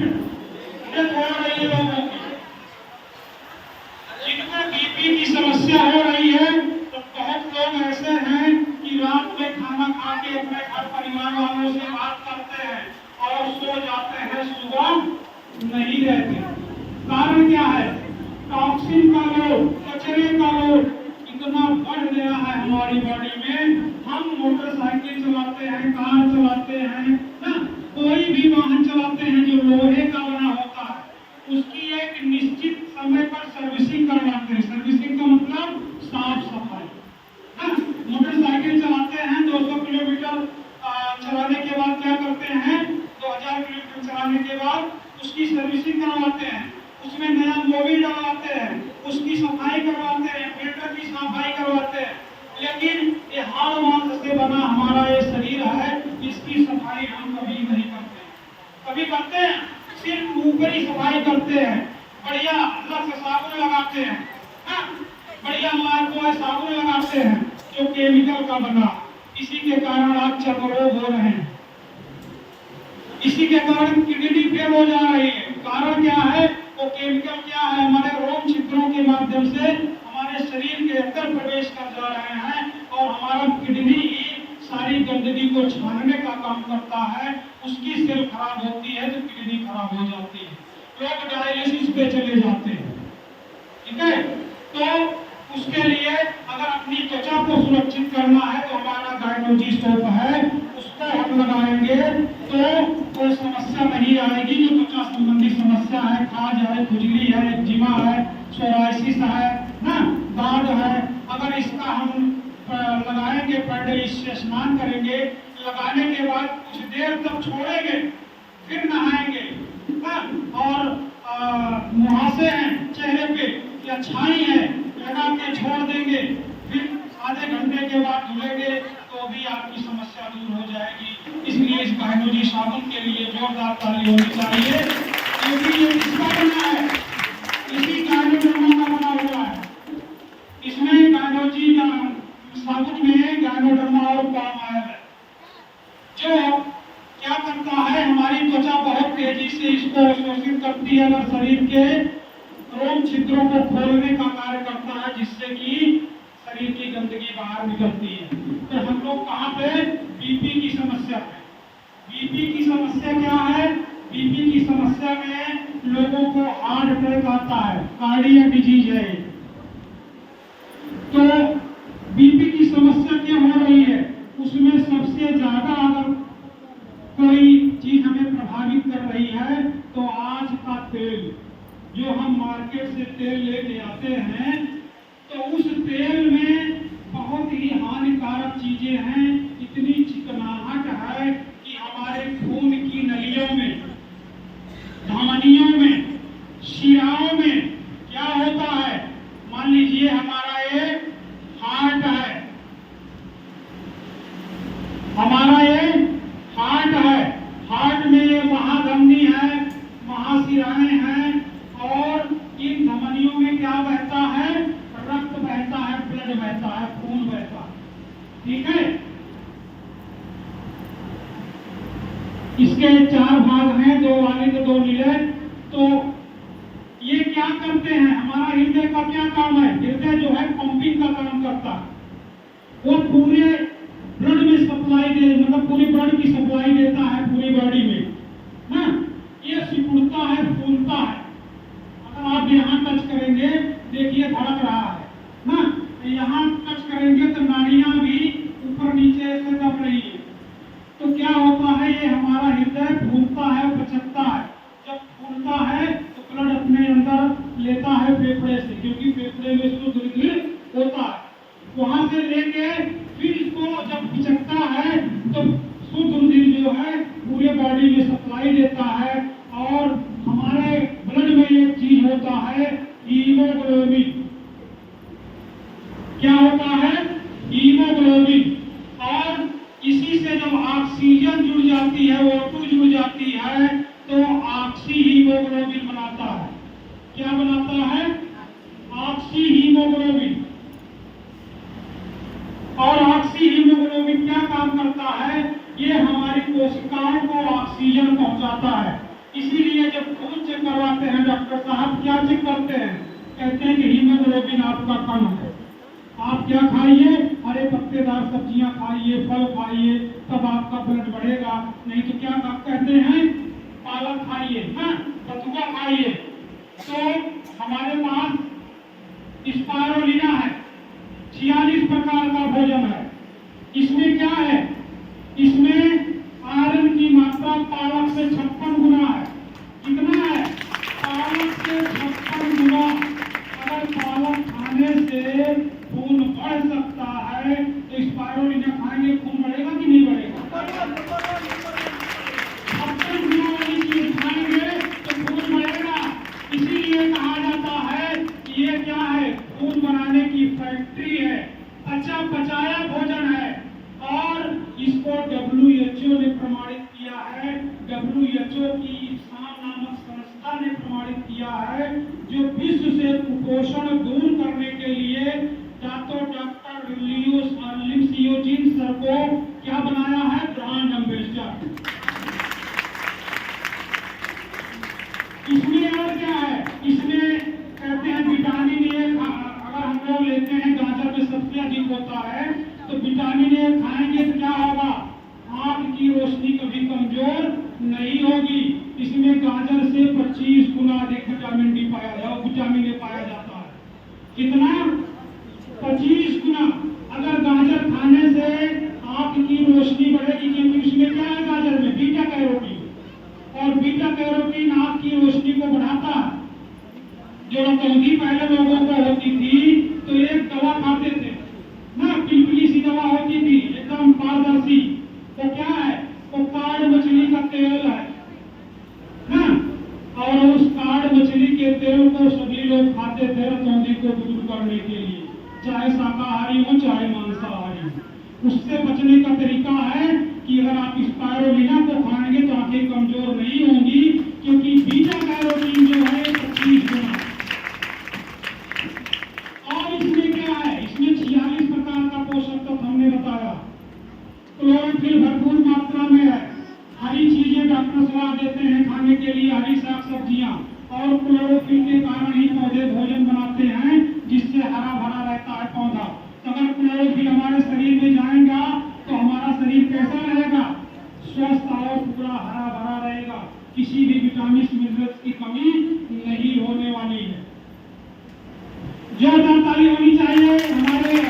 Death हो रही है लोगों की। जिनको बीपी की समस्या हो रही है, तो बहुत लोग ऐसे हैं कि रात में खाना खा के अपने घर परिवार वालों से बात करते हैं और सो जाते हैं, सुबह नहीं रहते। कारण क्या है? टॉक्सिन का लोड, कचरे का लोड इतना बढ़ गया है हमारी बॉडी में। हम मोटरसाइकिल चलाते हैं, कार चलाते हैं ना, कोई भी वाहन चलाते हैं जो लोहे का बना होता है, उसकी एक निश्चित समय पर सर्विसिंग करवाते हैं। सर्विसिंग का मतलब साफ सफाई। मोटरसाइकिल चलाते हैं 200 किलोमीटर चलाने के बाद क्या करते हैं, 2000 किलोमीटर चलाने के बाद उसकी सर्विसिंग करवाते हैं, उसमें नया मोबिल डलवाते हैं, उसकी सफाई करवाते हैं, फिल्टर की सफाई करवाते हैं। लेकिन ये हाड़ मांस से बना हमारा ये शरीर है, इसकी सफाई हम कभी नहीं करते। कभी करते हैं? सिर्फ ऊपरी सफाई करते हैं, बढ़िया अलग से साबुन लगाते हैं, बढ़िया मार्को साबुन लगाते हैं जो केमिकल का बना। इसी के कारण आप चर्म रोग हो रहे हैं, इसी के कारण किडनी फेल हो जा रही है। कारण क्या है? वो केमिकल क्या है? हमारे रोम छिद्रों के माध्यम से हमारे शरीर के अंदर प्रवेश कर जा रहे हैं और हमारा किडनी ही सारी गंदगी को छानने का काम करता है। उसकी सेल खराब होती है तो किडनी खराब हो जाती है, लोग डायलिसिस पे चले जाते हैं। ठीक है, तो उसके लिए अगर अपनी त्वचा को सुरक्षित करना है तो हमारा गायनोलॉजी सोप है, उसको हम लगाएंगे तो कोई समस्या नहीं आएगी। जो त्वचा संबंधी समस्या है, खाज है, खुजली है, एक्जिमा है, सोराइसिस है ना, दाग है, अगर इसका हम लगाएंगे, पर डे इससे स्नान करेंगे, लगाने के बाद कुछ देर तक छोड़ेंगे, फिर नहाएंगे और मुहासे हैं चेहरे पे या छाई है, लगा के छोड़ देंगे, फिर आधे घंटे के बाद धुलेंगे तो भी आपकी समस्या दूर हो जाएगी। इसलिए इस गायनोलॉजी साबुन के लिए जोरदार ताली होनी चाहिए, क्योंकि ये किसका बना है? इसी गायनोडर्मा का बना हुआ है। इसमें गायनोलॉजी साबुन में गायनोडर्मा और पाम आयल है, जो क्या करता है, हमारी त्वचा बहुत तेजी से इसको शोषित करती है और शरीर के रोम छिद्रों को खोलने का कार्य करता है, जिससे कि शरीर की गंदगी बाहर निकलती है। तो हम लोग कहाँ पे? बीपी की समस्या पे। बीपी की समस्या क्या है? बीपी की समस्या में लोगों को हार्ट अटैक आता है, कार्डियक डिजीज है। तो बीपी की समस्या क्या हो रही है? उसमें सबसे ज्यादा अगर कोई चीज हमें प्रभावित कर रही है तो आज का तेल, जो हम मार्केट से तेल लेके आते हैं, तो उस तेल में बहुत ही हानिकारक चीजें हैं। इतनी चिकनाहट है कि हमारे खून की नलियों में, धमनियों में, शिराओं में क्या होता है? मान लीजिए हमारा ये हार्ट है, हमारा ये हार्ट है, हार्ट में ये महाधमनी है, महाशिराएं हैं और इन धमनियों में क्या बहता है? रक्त बहता है, ब्लड बहता है, खून बहता है। ठीक है, इसके 4 भाग हैं, 2 वाले तो 2 नीले। तो ये क्या करते हैं? हमारा हृदय का क्या काम है? हृदय जो है पंपिंग का काम करता है, वो पूरे ब्लड में सप्लाई दे, मतलब पूरी ब्लड की सप्लाई देता है पूरी बॉडी में ना। ये सिकुड़ता है, फूलता है। अगर आप यहाँ टच करेंगे, देखिए धड़क रहा है ना, यहाँ टच करेंगे तो नाड़ियां भी ऊपर नीचे से दब रही है। तो क्या होता है? ये हमारा हृदय फूलता है, बचकता है। जब फूलता है तो ब्लड अपने अंदर लेता है फेफड़े से, क्योंकि फेफड़े में शुद्ध रुधिर होता है। वहां से लेके फिर इसको जब बिचकता है तो शुद्ध रुधिर जो है पूरे बॉडी में सप्लाई देता है। और हमारे ब्लड में एक चीज होता है, हीमोग्लोबिन। क्या होता है? हीमोग्लोबिन। और इसी से जब ऑक्सीजन जुड़ जाती है, O2 जुड़ जाती है, तो ऑक्सी हीमोग्लोबिन बनाता है। क्या बनाता है? Oxy haemoglobin. और ऑक्सी हीमोग्लोबिन क्या काम करता है? ये हमारी कोशिकाओं को ऑक्सीजन पहुंचाता है। इसीलिए जब खून चेक करवाते हैं डॉक्टर साहब क्या चेक करते हैं, कहते हैं कि हीमोग्लोबिन आपका कम है, आप क्या खाइए, हरे पत्तेदार सब्जियां खाइए, फल खाइए, तब आपका ब्लड बढ़ेगा, नहीं तो क्या कहते हैं, पालक खाइए, बथुआ खाइए। तो हमारे पास स्पाइरुलिना है, 46 प्रकार का भोजन है। इसमें क्या है, इसमें आयरन की मात्रा पालक से 56 गुना है। कितना है, पालक से 56 गुना। अगर पालक खाने से खून बढ़ सकता है तो स्पाइरुलिना खाएंगे, खून बढ़ेगा कि नहीं बढ़ेगा? 56 गुना वाली चीज खाएंगे तो खून बढ़ेगा। इसीलिए कहा जाता है कि ये क्या है, खून बनाने की फैक्ट्री है, पचाया भोजन है। और इसको WHO ने प्रमाणित किया है, WHO की इंसान नामक संस्था ने प्रमाणित किया है, जो विश्व से कुपोषण दूर करने के लिए डॉक्टर लियोजिन सर को क्या बनाया है, ब्रांड एम्बेसडर। इसमें और क्या है, इसमें कहते हैं विटामिन ए, अगर हम लोग लेते हैं गाजर में सबसे अधिक होता है, तो विटामिन ए खाएंगे तो क्या होगा, आंख की रोशनी कभी कमजोर नहीं होगी। इसमें गाजर से 25 गुना अधिक विटामिन डी विटामिन ए पाया जाता है। कितना, 25 गुना। अगर गाजर खाने से आंख की रोशनी बढ़ेगी, क्योंकि इसमें क्या है, गाजर में बीटा कैरोटीन, और बीटा कैरोटीन आंख की रोशनी को बढ़ाता है। जो रतौंधी पहले लोगों को होती थी तो एक दवा खाते थे ना, पिलपिली सी दवा होती थी एकदम पारदर्शी, तो क्या है, वो कार्ड मछली का तेल है ना, और उस कार्ड मछली के तेल को सभी लोग खाते थे रतौंधी को दूर करने के लिए, चाहे शाकाहारी हो चाहे मांसाहारी हो। उससे बचने का तरीका है कि अगर आप स्पाइरुलिना को खाएंगे तो आंखें कमजोर नहीं होंगी, क्योंकि बीटा कैरोटीन जो है 25 गुना। और इसमें क्या है, इसमें 46 प्रकार का पोषक तत्व हमने बताया। क्लोरोफिल भरपूर मात्रा में है, हरी चीजें डॉक्टर सलाह देते हैं खाने के लिए, हरी साग सब्जियां, और क्लोरोफिल के कारण ही पौधे भोजन बनाते हैं, जिससे हरा भरा रहता है पौधा। तो अगर क्लोरोफिल हमारे शरीर में जाएगा तो हमारा शरीर कैसा रहेगा, स्वस्थ और पूरा हरा भरा रहेगा, किसी भी विटामिन मिनरल्स की कमी नहीं होने वाली है। जोरदार ताली होनी चाहिए हमारे हैं,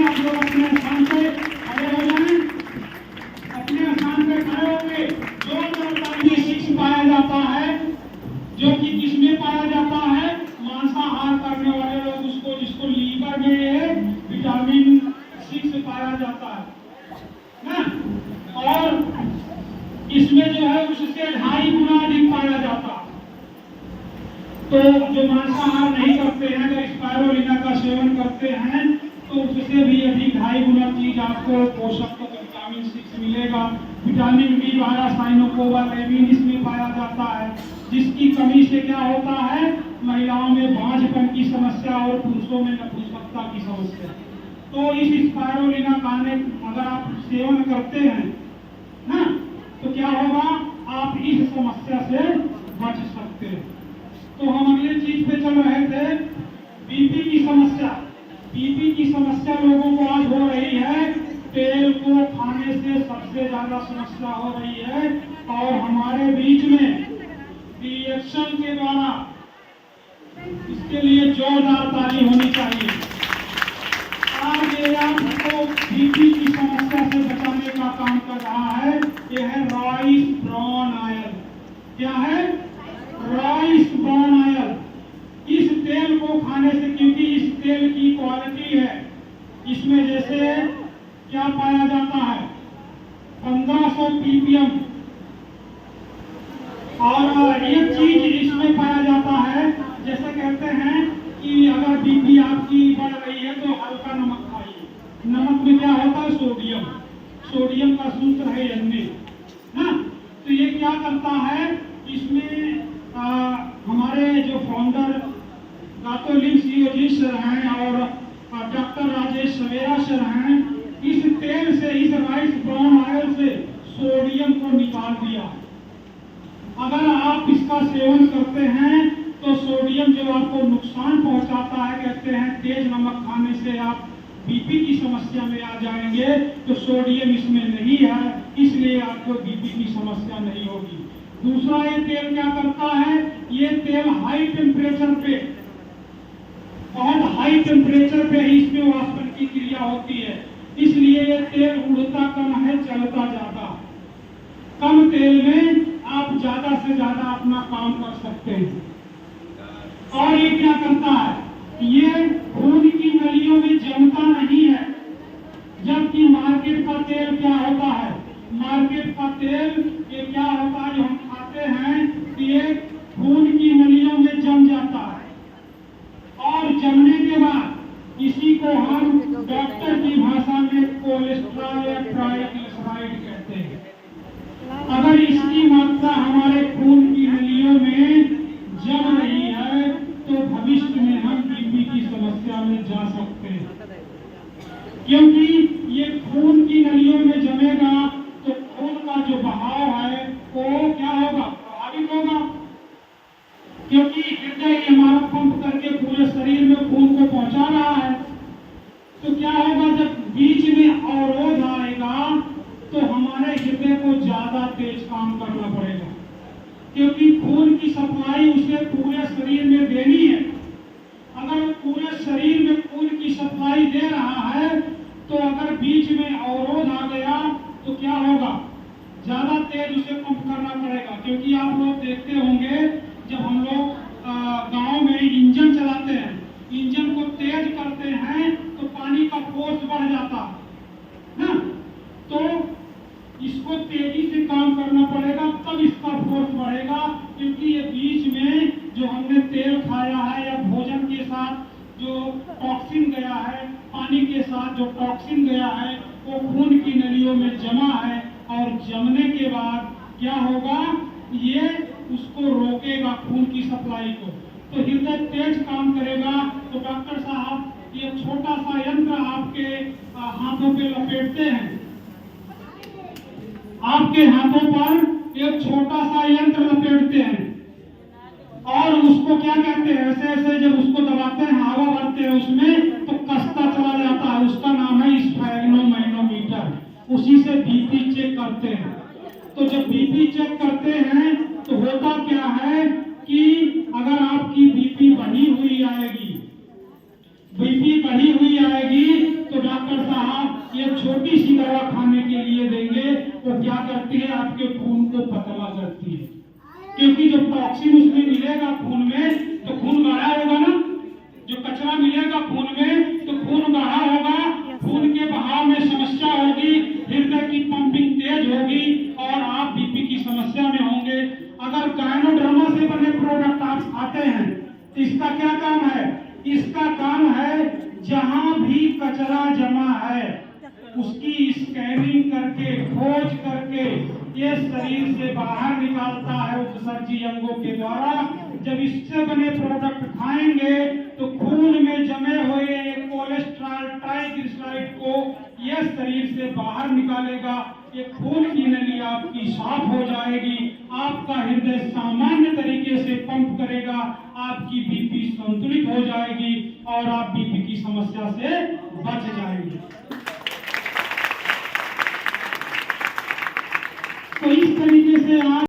आप लोग अपने स्थान पे खड़े हो जाएं, अपने स्थान पे खड़े होंगे। जोरदार ताली 6 पाया जाता है, जो कि किसमें पाया जाता है, मांसाहार करने वाले लोग उसको, जिसको लीवर में विटामिन 6 पाया जाता है ना, और इसमें जो है उससे 2.5 गुना अधिक पाया जाता है। तो जो मांसाहार नहीं करते हैं, अगर स्पाइरुलिना का सेवन करते हैं तो उससे भी अधिक 2.5 गुना चीज आपको पोषक तत्व विटामिन 6 मिलेगा। विटामिन बी 12 साइनोकोबालेमिन इसमें पाया जाता है, जिसकी कमी से क्या होता है, महिलाओं में बांझपन की समस्या और पुरुषों में नपुंसकता की समस्या। तो इस स्पाइरुलिना खाने अगर आप सेवन करते हैं ना, तो क्या होगा, आप इस समस्या से बच सकते हैं। तो हम अगले चीज पे चल रहे थे, बीपी की समस्या। बीपी की समस्या लोगों को आज हो रही है, तेल को खाने से सबसे ज्यादा समस्या हो रही है, और हमारे बीच में रिएक्शन के द्वारा इसके लिए जोरदार ताली होनी चाहिए। आज ये आपको बीपी की समस्या से बचाने का काम कर रहा है, यह है राइस ब्राउन ऑयल। क्या है, राइस ब्राउन ऑयल। इस तेल को खाने से, क्योंकि इस तेल की क्वालिटी है, इसमें जैसे क्या पाया जाता है, 1500 ppm, और एक चीज इसमें पाया जाता है, जैसे कहते हैं कि अगर बीपी आपकी बढ़ रही है तो हल्का नमक खाइए। नमक में क्या होता है, सोडियम, सोडियम का सूत्र है Na ना। तो ये क्या करता है, इसमें हमारे जो फाउंडर डॉक्टर लियोजिन सर हैं और डॉक्टर राजेश सवेरा सर हैं, इस तेल से, इस राइस ब्राउन ऑयल से सोडियम को निकाल दिया। अगर आप इसका सेवन करते हैं तो सोडियम जो आपको नुकसान पहुंचाता है, कहते हैं तेज नमक खाने से आप बीपी की समस्या में आ जाएंगे, तो सोडियम इसमें नहीं है, इसलिए आपको बीपी की समस्या नहीं होगी। दूसरा, ये तेल क्या करता है, ये तेल हाई टेम्परेचर पे, बहुत हाई टेम्परेचर पे ही इसमें वाष्पन की क्रिया होती है, इसलिए ये तेल उड़ता कम है, चलता ज्यादा। कम तेल में आप ज्यादा से ज्यादा अपना काम कर सकते हैं। और ये क्या करता है, ये खून की नलियों में जमता नहीं है। जबकि मार्केट का तेल क्या होता है, मार्केट का तेल ये क्या होता है जो हम खाते हैं, ये खून की नलियों में जम जाता है और जमने के बाद इसी को हम डॉक्टर की भाषा में कोलेस्ट्रॉल या ट्राइग्लिसराइड कहते हैं। अगर इसकी मात्रा हमारे खून की नलियों में जम रही है तो भविष्य में हम बीपी की समस्या में जा सकते हैं, क्योंकि ये खून की नलियों में जमेगा तो खून का जो बहाव है वो क्या होगा, प्रभावित होगा, क्योंकि हृदय हमारा पंप करके पूरे शरीर में खून को पहुंचा रहा है। तो क्या होगा, जब बीच में अवरोध आएगा तो हमारे हृदय को ज्यादा तेज काम करना पड़ेगा, क्योंकि खून की सप्लाई उसे पूरे शरीर में देनी है। अगर पूरे शरीर में खून की सप्लाई दे रहा है तो अगर बीच में अवरोध आ गया तो क्या होगा, ज्यादा तेज उसे पंप करना पड़ेगा। क्योंकि आप लोग देखते होंगे जब हम लोग गांव में इंजन चलाते हैं, इंजन को तेज करते हैं तो पानी का फोर्स बढ़ जाता है ना, तो इसको तेजी से काम करना पड़ेगा, तब इसका फोर्स बढ़ेगा। क्योंकि ये बीच में जो हमने तेल खाया है या भोजन के साथ जो टॉक्सिन गया है, पानी के साथ जो टॉक्सिन गया है, वो खून की नलियों में जमा है और जमने के बाद क्या होगा, ये उसको रोकेगा खून की सप्लाई को, तो हृदय तेज काम करेगा। तो डॉक्टर साहब ये छोटा सा यंत्र आपके हाथों पे लपेटते हैं, आपके हाथों पर एक छोटा सा यंत्र लपेटते हैं और उसको क्या कहते हैं, ऐसे ऐसे जब उसको दबाते हैं, हवा भरते हैं उसमें तो कसता चला जाता है, उसका नाम है स्फेग्नोमैनोमीटर। उसी से बीपी चेक करते हैं। तो जब बीपी चेक करते हैं तो होता क्या है कि अगर आपकी बीपी बढ़ी हुई आएगी, बीपी बढ़ी हुई आएगी तो डॉक्टर साहब ये छोटी सी दवा खाने के लिए देंगे। वो क्या करती है, आपके खून को पतला करती है, क्योंकि जो टॉक्सिन उसमें मिलेगा खून में तो खून गाढ़ा होगा ना, जो कचरा मिलेगा खून में तो खून गाढ़ा होगा, खून के बहाव में समस्या होगी, हृदय की पंपिंग तेज होगी और आप बीपी की समस्या में होंगे। अगर गायनोडर्मा से बने प्रोडक्ट आप खाते हैं तो इसका क्या काम है, इसका काम है जहां भी कचरा जमा है उसकी स्कैनिंग करके, खोज करके ये शरीर से बाहर निकालता है उपसर्जी अंगों के द्वारा। जब इससे बने प्रोडक्ट खाएंगे तो खून में जमे हुए कोलेस्ट्रॉल, ट्राइग्लिसराइड को यह शरीर से बाहर निकालेगा। ये खून की नली आपकी साफ हो जाएगी, आपका हृदय सामान्य तरीके से पंप करेगा, आपकी बीपी संतुलित हो जाएगी और आप बीपी की समस्या से बच जाएंगे। तो इस तरीके से आप